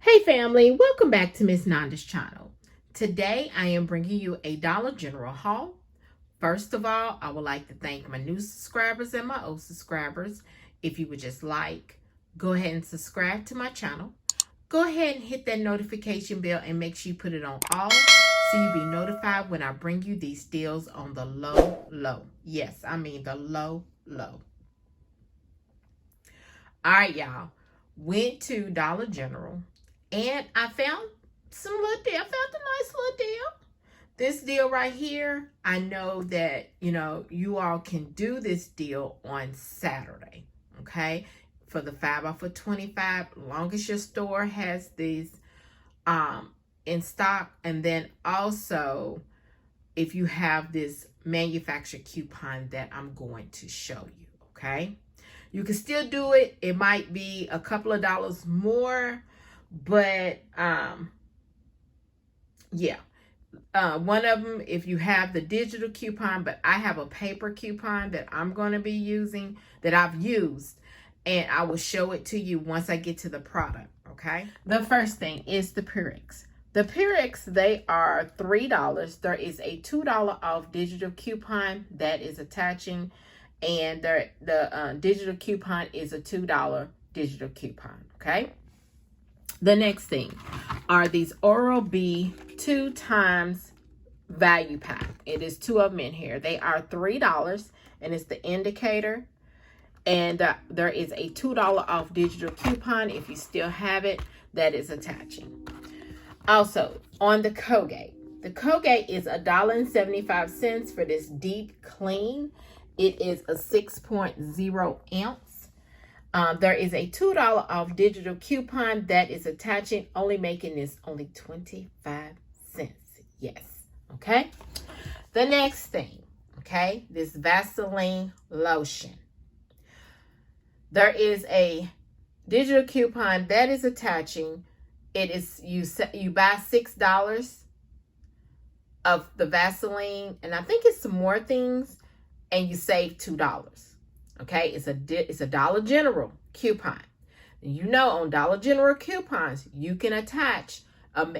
Hey family, welcome back to Miss Nanda's channel. Today I am bringing you a Dollar General haul. First of all, I would like to thank my new subscribers and my old subscribers. If you would just go ahead and subscribe to my channel. Go ahead and hit that notification bell and make sure you put it on all so you'll be notified when I bring you these deals on the low. Yes, I mean the low. All right, y'all. Went to Dollar General. And I found some little deal. I found a nice little deal. This deal right here, I know that, you all can do this deal on Saturday, okay? For the 5 off of 25, long as your store has these in stock. And then also, if you have this manufacturer coupon that I'm going to show you, okay? You can still do it. It might be a couple of dollars more. But yeah, one of them, if you have the digital coupon, but I have a paper coupon that I'm going to be using, that I've used, and I will show it to you once I get to the product, okay? The first thing is the Pyrex. The Pyrex, they are $3. There is a $2 off digital coupon that is attaching, and the digital coupon is a $2 digital coupon, okay? The next thing are these Oral-B 2 times value pack. It is 2 of them in here. They are $3 and it's the indicator. And there is a $2 off digital coupon if you still have it that is attaching. Also, on the Colgate. The Colgate is $1.75 for this deep clean. It is a 6.0 ounce. There is a $2 off digital coupon that is attaching, only making this only 25 cents. Yes. Okay. The next thing, okay, this Vaseline lotion. There is a digital coupon that is attaching. It is, you buy $6 of the Vaseline, and I think it's some more things, and you save $2. Okay, it's a Dollar General coupon. On Dollar General coupons, you can attach,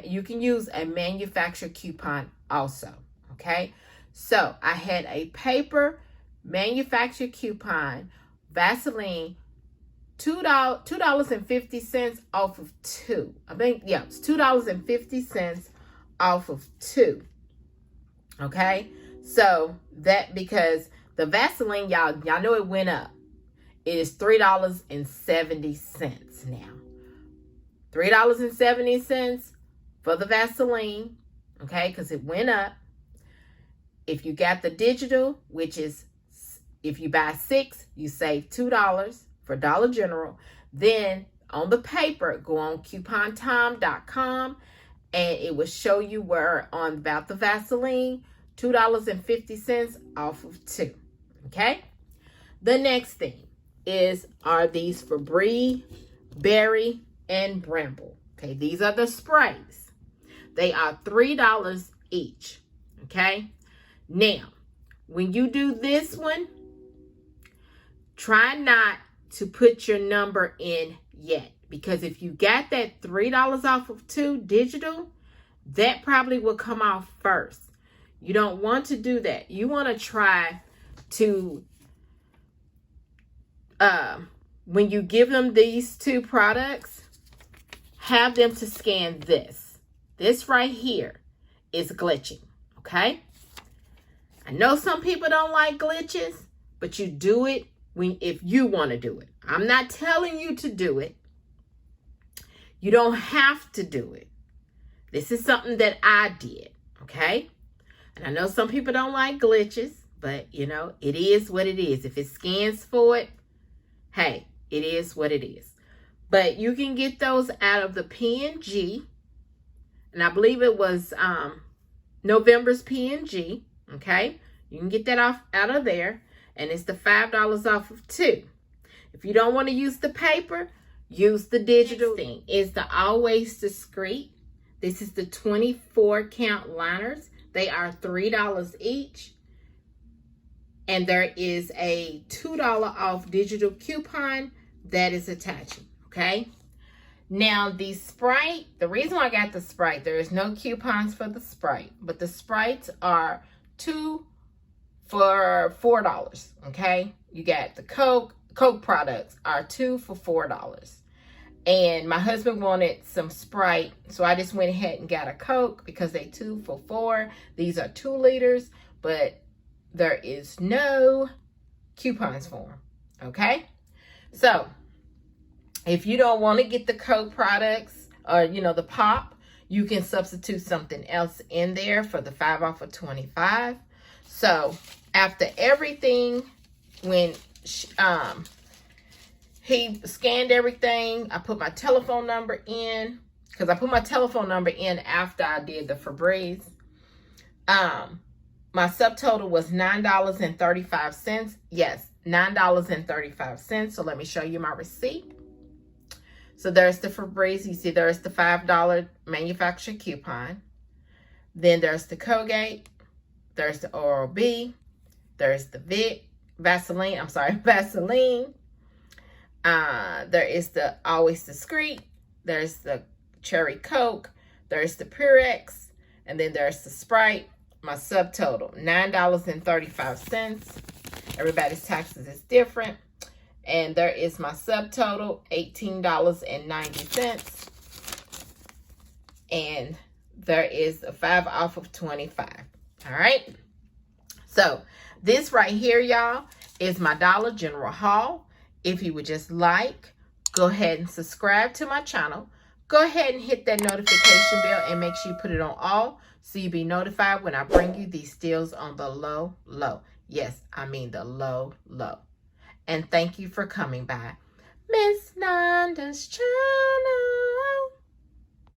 you can use a manufacturer coupon also. Okay, so I had a paper manufacturer coupon, Vaseline, $2.50 off of 2. I think, yeah, it's $2.50 off of 2. Okay, so that, because the Vaseline, y'all know it went up. It is $3.70 now. $3.70 for the Vaseline, okay, because it went up. If you got the digital, which is, if you buy 6, you save $2 for Dollar General. Then on the paper, go on coupontime.com and it will show you where on about the Vaseline, $2.50 off of 2. Okay, the next thing are these Febreeze, Berry, and Bramble. Okay, these are the sprays. They are $3 each. Okay, now when you do this one, try not to put your number in yet, because if you got that $3 off of 2 digital, that probably will come off first. You don't want to do that. You want to try to, when you give them these 2 products, have them to scan this. This right here is glitching, okay? I know some people don't like glitches, but you do it if you want to do it. I'm not telling you to do it. You don't have to do it. This is something that I did, okay? And I know some people don't like glitches, but it is what it is. If it scans for it, hey, it is what it is. But you can get those out of the P&G. And I believe it was November's P&G, okay? You can get that out of there. And it's the $5 off of 2. If you don't want to use the paper, use the digital. Next thing is the Always Discrete. This is the 24 count liners. They are $3 each. And there is a $2 off digital coupon that is attaching, okay? Now, the Sprite, the reason why I got the Sprite, there is no coupons for the Sprite, but the Sprites are 2 for $4, okay? You got the Coke products are 2 for $4. And my husband wanted some Sprite, so I just went ahead and got a Coke because they 2 for $4. These are 2 liters, but there is no coupons for them, okay? So, if you don't want to get the Coke products or, you know, the pop, you can substitute something else in there for the 5 off of 25. So, after everything, when he scanned everything, I put my telephone number in, because I put my telephone number in after I did the Febreeze. My subtotal was $9.35. Yes, $9.35. So let me show you my receipt. So there's the Febreeze. You see there's the $5 manufacturer coupon. Then there's the Colgate. There's the Oral-B. There's the Vaseline. I'm sorry, Vaseline. There is the Always Discrete. There's the Cherry Coke. There's the Purex. And then there's the Sprite. My subtotal, $9.35. Everybody's taxes is different. And there is my subtotal, $18.90. And there is a 5 off of 25. All right. So this right here, y'all, is my Dollar General haul. If you would just like, go ahead and subscribe to my channel. Go ahead and hit that notification bell and make sure you put it on all so you'll be notified when I bring you these steals on the low, low. Yes, I mean the low, low. And thank you for coming by. Miss Nanda's Channel.